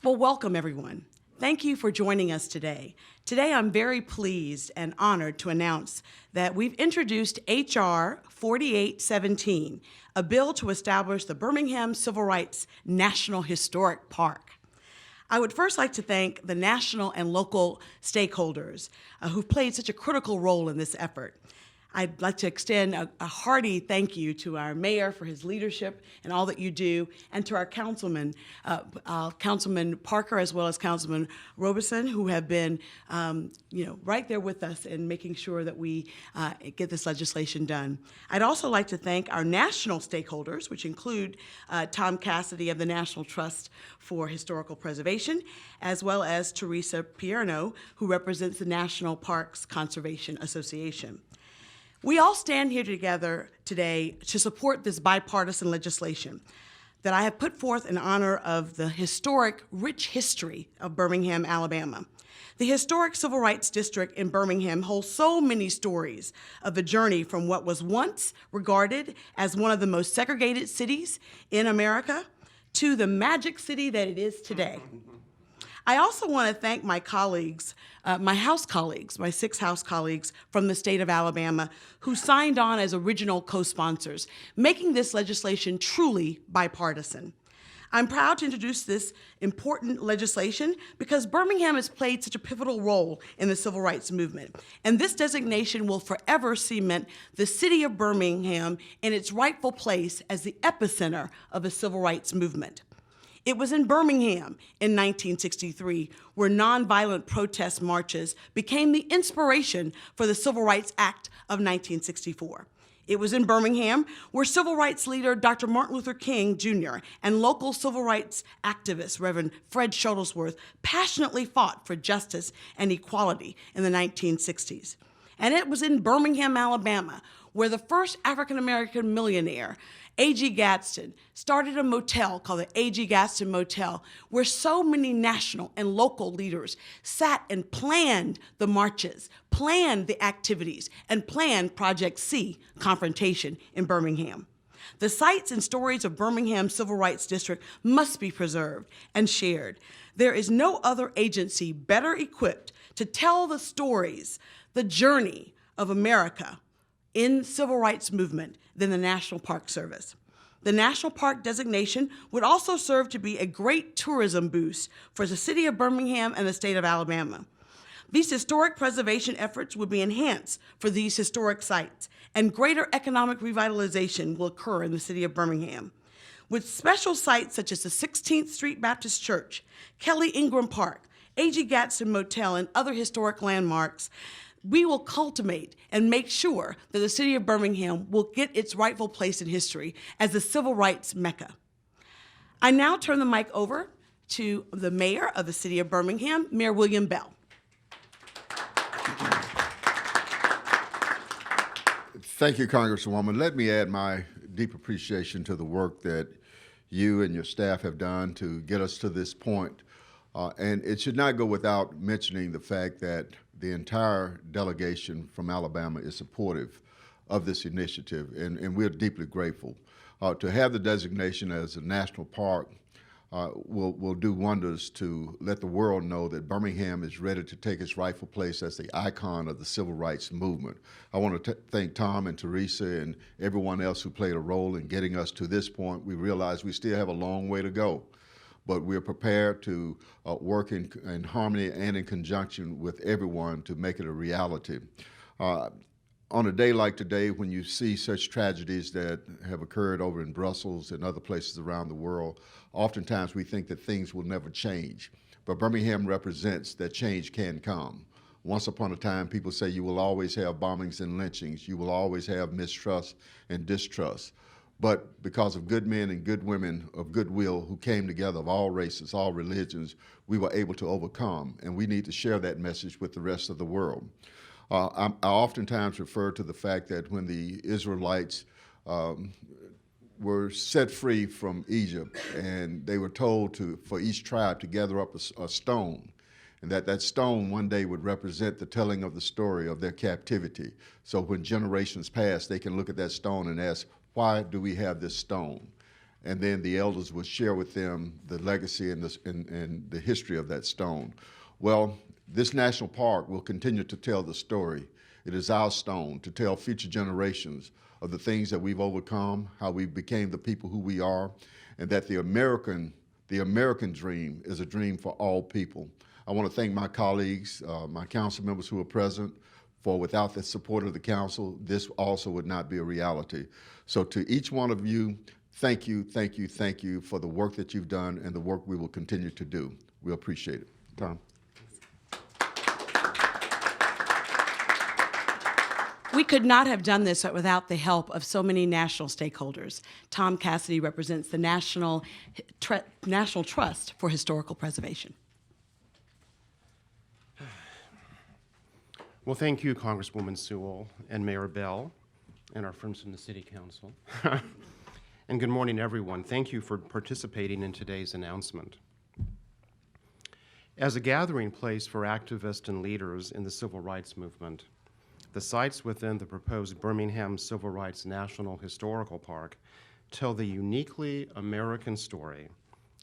Well, welcome everyone. Thank you for joining us today. Today I'm very pleased and honored to announce that we've introduced H.R. 4817, a bill to establish the Birmingham Civil Rights National Historic Park. I would first like to thank the national and local stakeholders who've played such a critical role in this effort. I'd like to extend a hearty thank you to our mayor for his leadership and all that you do, and to our councilman, Councilman Parker as well as Councilman Robeson, who have been right there with us in making sure that we get this legislation done. I'd also like to thank our national stakeholders, which include Tom Cassidy of the National Trust for Historical Preservation, as well as Teresa Pierno, who represents the National Parks Conservation Association. We all stand here together today to support this bipartisan legislation that I have put forth in honor of the historic, rich history of Birmingham, Alabama. The historic Civil Rights District in Birmingham holds so many stories of the journey from what was once regarded as one of the most segregated cities in America to the magic city that it is today. I also want to thank my colleagues, my House colleagues, my 6 House colleagues from the state of Alabama who signed on as original co-sponsors, making this legislation truly bipartisan. I'm proud to introduce this important legislation because Birmingham has played such a pivotal role in the civil rights movement, and this designation will forever cement the city of Birmingham in its rightful place as the epicenter of the civil rights movement. It was in Birmingham in 1963 where nonviolent protest marches became the inspiration for the Civil Rights Act of 1964. It was in Birmingham where civil rights leader Dr. Martin Luther King Jr. and local civil rights activist Reverend Fred Shuttlesworth passionately fought for justice and equality in the 1960s. And it was in Birmingham, Alabama, where the first African-American millionaire, A.G. Gadsden, started a motel called the A.G. Gadsden Motel, where so many national and local leaders sat and planned the marches, planned the activities, and planned Project C, Confrontation, in Birmingham. The sights and stories of Birmingham's Civil Rights District must be preserved and shared. There is no other agency better equipped to tell the stories, the journey of America in civil rights movement than the National Park Service. The National Park designation would also serve to be a great tourism boost for the city of Birmingham and the state of Alabama. These historic preservation efforts would be enhanced for these historic sites, and greater economic revitalization will occur in the city of Birmingham. With special sites such as the 16th Street Baptist Church, Kelly Ingram Park, A.G. Gadsden Motel, and other historic landmarks, we will cultivate and make sure that the city of Birmingham will get its rightful place in history as the civil rights mecca. I now turn the mic over to the mayor of the city of Birmingham, Mayor William Bell. Thank you, Congresswoman. Let me add my deep appreciation to the work that you and your staff have done to get us to this point. And it should not go without mentioning the fact that the entire delegation from Alabama is supportive of this initiative, and we're deeply grateful. To have the designation as a national park will do wonders to let the world know that Birmingham is ready to take its rightful place as the icon of the civil rights movement. I want to thank Tom and Teresa and everyone else who played a role in getting us to this point. We realize we still have a long way to go, but we're prepared to work in harmony and in conjunction with everyone to make it a reality. On a day like today, when you see such tragedies that have occurred over in Brussels and other places around the world, oftentimes we think that things will never change. But Birmingham represents that change can come. Once upon a time, people say you will always have bombings and lynchings. You will always have mistrust and distrust. But because of good men and good women of goodwill who came together of all races, all religions, we were able to overcome. And we need to share that message with the rest of the world. I oftentimes refer to the fact that when the Israelites were set free from Egypt and they were told for each tribe to gather up a stone, and that stone one day would represent the telling of the story of their captivity. So when generations pass, they can look at that stone and ask, why do we have this stone? and then the elders would share with them the legacy and the history of that stone. Well, this national park will continue to tell the story. It is our stone to tell future generations of the things that we've overcome, how we became the people who we are, and that the American dream is a dream for all people. I want to thank my colleagues, my council members who are present, for without the support of the council, this also would not be a reality. So to each one of you, thank you, thank you, thank you for the work that you've done and the work we will continue to do. We appreciate it. Tom. We could not have done this without the help of so many national stakeholders. Tom Cassidy represents the National Trust for Historical Preservation. Well, thank you, Congresswoman Sewell and Mayor Bell and our friends from the City Council. And good morning, everyone. Thank you for participating in today's announcement. As a gathering place for activists and leaders in the civil rights movement, the sites within the proposed Birmingham Civil Rights National Historical Park tell the uniquely American story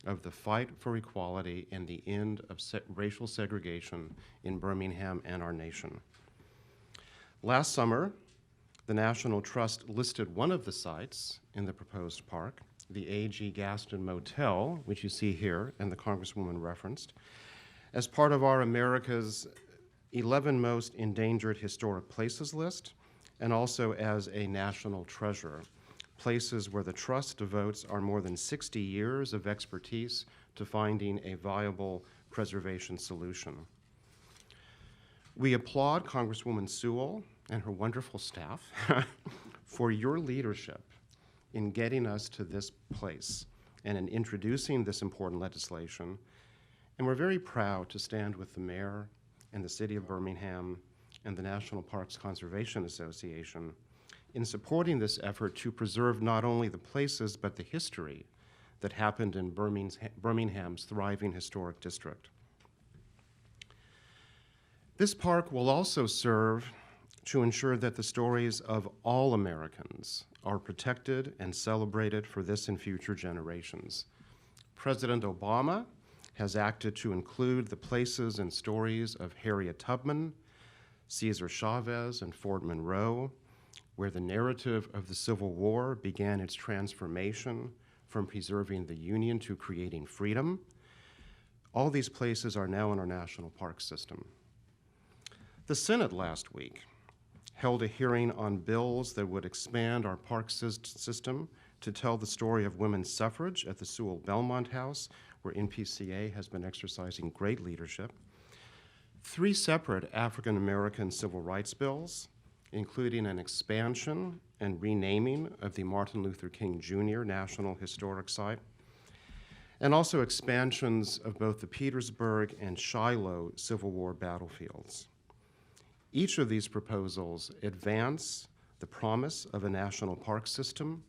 of the fight for equality and the end of racial segregation in Birmingham and our nation. Last summer, the National Trust listed one of the sites in the proposed park, the A.G. Gaston Motel, which you see here and the Congresswoman referenced, as part of our America's 11 most endangered historic places list, and also as a national treasure, places where the Trust devotes our more than 60 years of expertise to finding a viable preservation solution. We applaud Congresswoman Sewell and her wonderful staff for your leadership in getting us to this place and in introducing this important legislation. And we're very proud to stand with the mayor and the City of Birmingham and the National Parks Conservation Association in supporting this effort to preserve not only the places but the history that happened in Birmingham's thriving historic district. This park will also serve to ensure that the stories of all Americans are protected and celebrated for this and future generations. President Obama has acted to include the places and stories of Harriet Tubman, Cesar Chavez, and Fort Monroe, where the narrative of the Civil War began its transformation from preserving the Union to creating freedom. All these places are now in our national park system. The Senate last week held a hearing on bills that would expand our park system to tell the story of women's suffrage at the Sewell Belmont House, where NPCA has been exercising great leadership. 3 separate African-American civil rights bills, including an expansion and renaming of the Martin Luther King Jr. National Historic Site, and also expansions of both the Petersburg and Shiloh Civil War battlefields. Each of these proposals advance the promise of a national park system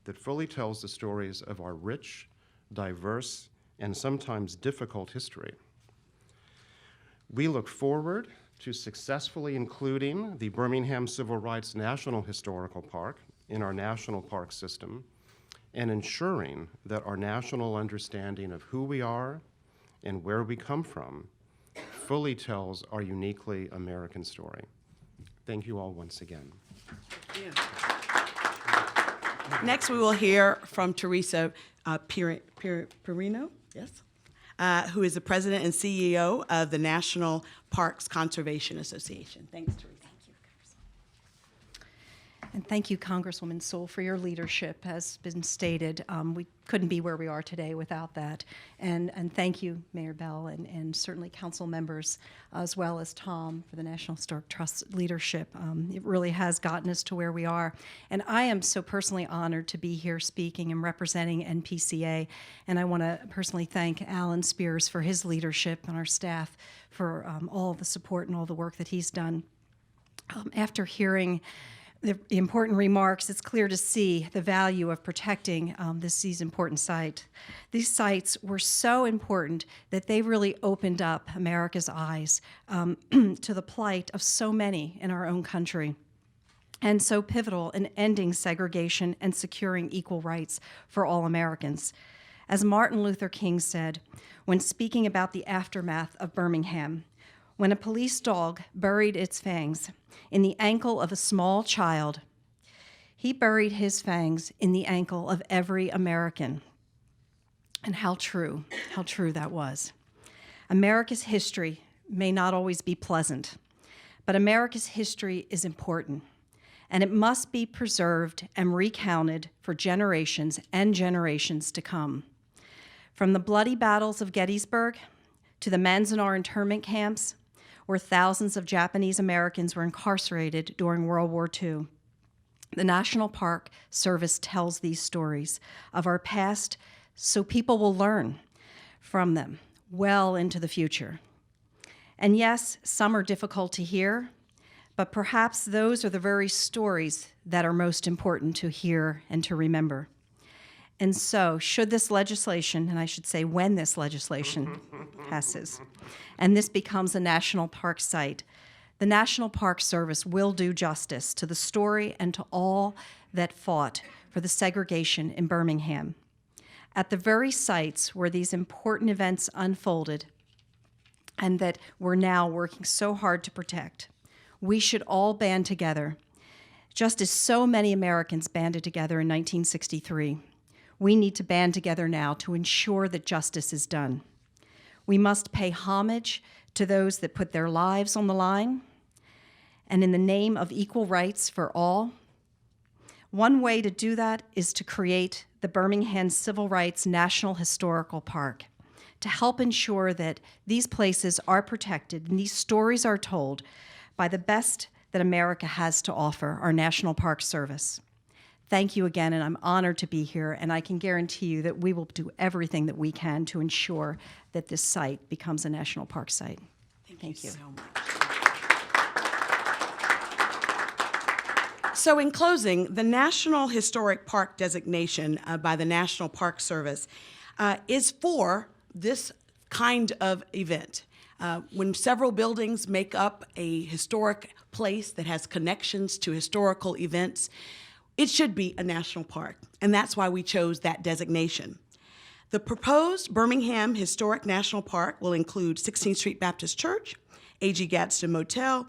that fully tells the stories of our rich, diverse, and sometimes difficult history. We look forward to successfully including the Birmingham Civil Rights National Historical Park in our national park system and ensuring that our national understanding of who we are and where we come from fully tells our uniquely American story. Thank you all once again. Next, we will hear from Teresa Perino, yes, who is the president and CEO of the National Parks Conservation Association. Thanks, Teresa. And thank you, Congresswoman Sewell, for your leadership. As been stated, we couldn't be where we are today without that. And thank you, Mayor Bell, and certainly council members, as well as Tom, for the National Historic Trust leadership. It really has gotten us to where we are. And I am so personally honored to be here speaking and representing NPCA. And I want to personally thank Alan Spears for his leadership and our staff for all the support and all the work that he's done. After hearing the important remarks, it's clear to see the value of protecting these important sites. These sites were so important that they really opened up America's eyes to the plight of so many in our own country. and so pivotal in ending segregation and securing equal rights for all Americans. As Martin Luther King said when speaking about the aftermath of Birmingham, when a police dog buried its fangs in the ankle of a small child, he buried his fangs in the ankle of every American. And how true that was. America's history may not always be pleasant, but America's history is important, and it must be preserved and recounted for generations and generations to come. From the bloody battles of Gettysburg to the Manzanar internment camps, where thousands of Japanese Americans were incarcerated during World War II, the National Park Service tells these stories of our past so people will learn from them well into the future. And yes, some are difficult to hear, but perhaps those are the very stories that are most important to hear and to remember. And so, should this legislation, and I should say when this legislation passes, and this becomes a national park site, the National Park Service will do justice to the story and to all that fought for the segregation in Birmingham. At the very sites where these important events unfolded and that we're now working so hard to protect, we should all band together, just as so many Americans banded together in 1963. We need to band together now to ensure that justice is done. We must pay homage to those that put their lives on the line, and in the name of equal rights for all. One way to do that is to create the Birmingham Civil Rights National Historical Park to help ensure that these places are protected and these stories are told by the best that America has to offer, our National Park Service. Thank you again, and I'm honored to be here, and I can guarantee you that we will do everything that we can to ensure that this site becomes a national park site. Thank you. So much. So in closing, the National Historic Park designation by the National Park Service is for this kind of event. When several buildings make up a historic place that has connections to historical events, it should be a national park, and that's why we chose that designation. The proposed Birmingham Historic National Park will include 16th Street Baptist Church, A.G. Gadsden Motel,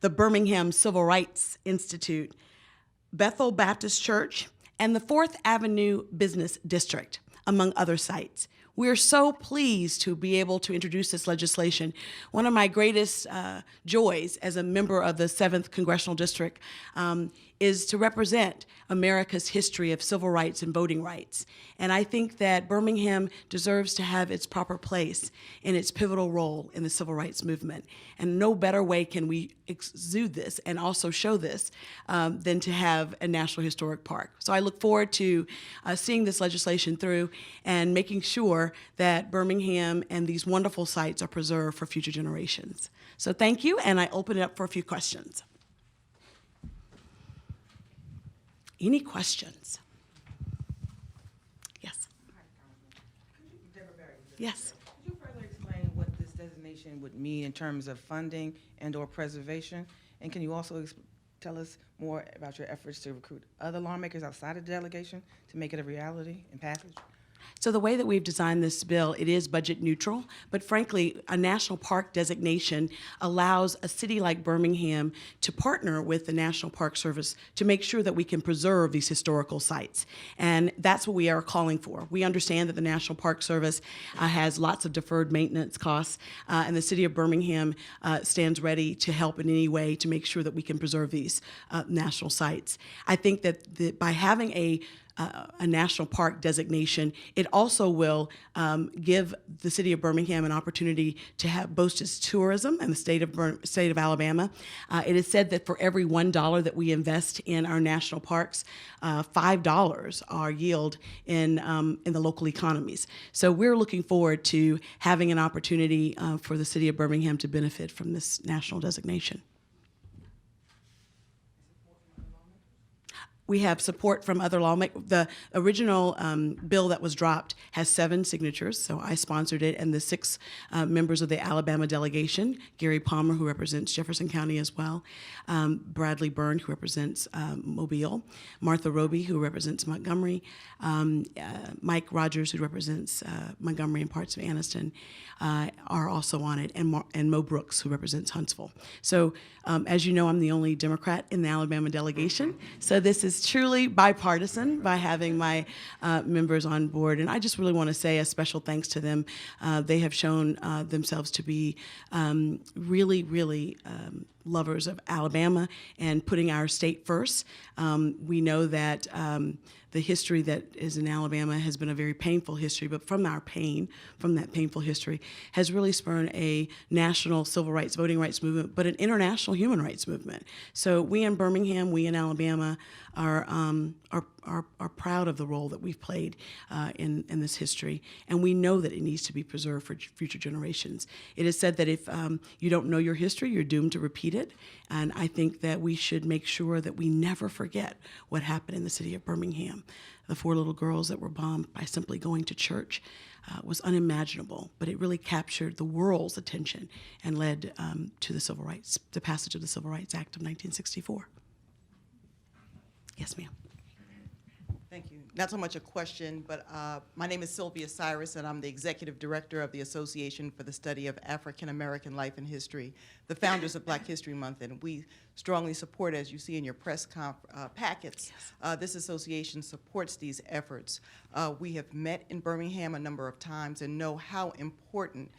the Birmingham Civil Rights Institute, Bethel Baptist Church, and the 4th Avenue Business District, among other sites. We're so pleased to be able to introduce this legislation. One of my greatest joys as a member of the 7th Congressional District is to represent America's history of civil rights and voting rights. And I think that Birmingham deserves to have its proper place in its pivotal role in the civil rights movement. And no better way can we exude this and also show this than to have a National Historic Park. So I look forward to seeing this legislation through and making sure that Birmingham and these wonderful sites are preserved for future generations. So thank you, and I open it up for a few questions. Any questions? Yes. Yes. Could you further explain what this designation would mean in terms of funding and/or preservation? And can you also tell us more about your efforts to recruit other lawmakers outside of the delegation to make it a reality and passage? So the way that we've designed this bill, it is budget neutral, but frankly, a national park designation allows a city like Birmingham to partner with the National Park Service to make sure that we can preserve these historical sites. And that's what we are calling for. We understand that the National Park Service has lots of deferred maintenance costs, and the city of Birmingham stands ready to help in any way to make sure that we can preserve these national sites. I think that by having a national park designation, it also will give the city of Birmingham an opportunity to boast its tourism and the state of Alabama. It is said that for every $1 that we invest in our national parks, $5 are yield in the local economies. So we're looking forward to having an opportunity for the city of Birmingham to benefit from this national designation. We have support from other lawmakers. The original bill that was dropped has 7 signatures, so I sponsored it, and the 6 members of the Alabama delegation, Gary Palmer, who represents Jefferson County as well, Bradley Byrne, who represents Mobile, Martha Roby, who represents Montgomery, Mike Rogers, who represents Montgomery and parts of Anniston, are also on it, and Mo Brooks, who represents Huntsville. So as you know, I'm the only Democrat in the Alabama delegation, so this is truly bipartisan by having my members on board. And I just really want to say a special thanks to them. They have shown themselves to be really lovers of Alabama and putting our state first. We know that the history that is in Alabama has been a very painful history, but from our pain, from that painful history, has really spurred a national civil rights, voting rights movement, but an international human rights movement. So we in Birmingham, we in Alabama are proud of the role that we've played in this history, and we know that it needs to be preserved for future generations. It is said that if you don't know your history, you're doomed to repeat it, and I think that we should make sure that we never forget what happened in the city of Birmingham. The 4 little girls that were bombed by simply going to church was unimaginable, but it really captured the world's attention and led to the passage of the Civil Rights Act of 1964. Yes, ma'am. Thank you. Not so much a question, but my name is Sylvia Cyrus, and I'm the Executive Director of the Association for the Study of African American Life and History, the founders of Black History Month, and we strongly support, as you see in your press packets, this association supports these efforts. We have met in Birmingham a number of times and know how important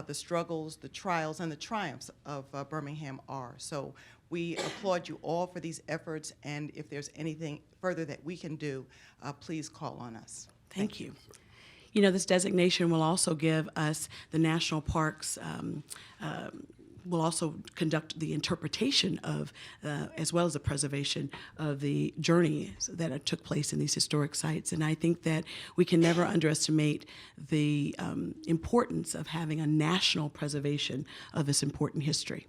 the struggles, the trials, and the triumphs of Birmingham are. So we applaud you all for these efforts, and if there's anything further that we can do, please call on us. Thank you. You know, this designation will also give us the national parks, will also conduct the interpretation of, as well as the preservation of the journeys that took place in these historic sites. And I think that we can never underestimate the importance of having a national preservation of this important history.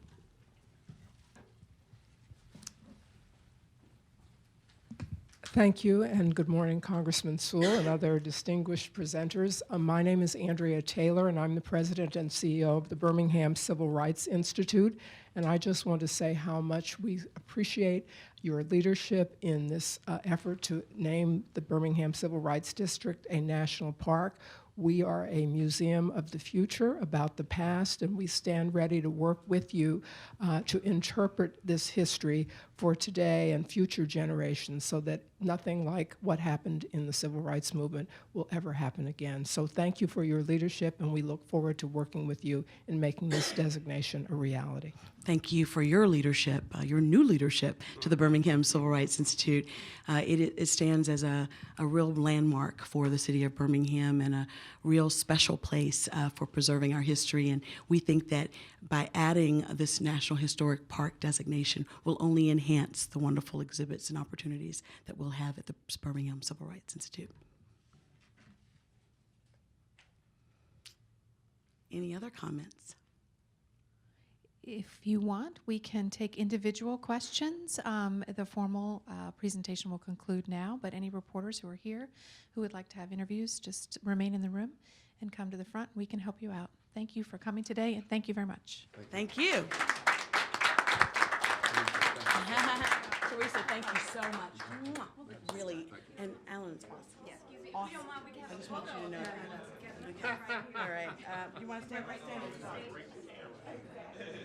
Thank you, and good morning, Congressman Sewell and other distinguished presenters. My name is Andrea Taylor, and I'm the president and CEO of the Birmingham Civil Rights Institute. And I just want to say how much we appreciate your leadership in this effort to name the Birmingham Civil Rights District a national park. We are a museum of the future about the past, and we stand ready to work with you to interpret this history for today and future generations so that nothing like what happened in the civil rights movement will ever happen again. So thank you for your leadership, and we look forward to working with you in making this designation a reality. Thank you for your leadership, your new leadership to the Birmingham Civil Rights Institute. It stands as a real landmark for the city of Birmingham and a real special place for preserving our history. And we think that by adding this National Historic Park designation will only enhance the wonderful exhibits and opportunities that we'll have at the Birmingham Civil Rights Institute. Any other comments? If you want, we can take individual questions. The formal presentation will conclude now, but any reporters who are here who would like to have interviews, just remain in the room and come to the front. We can help you out. Thank you for coming today, and thank you very much. Thank you. Teresa, thank you so much. Mwah. Really, and Alan's awesome. Yes. Awesome. I just want you to know. All right. You want to stand? Stand.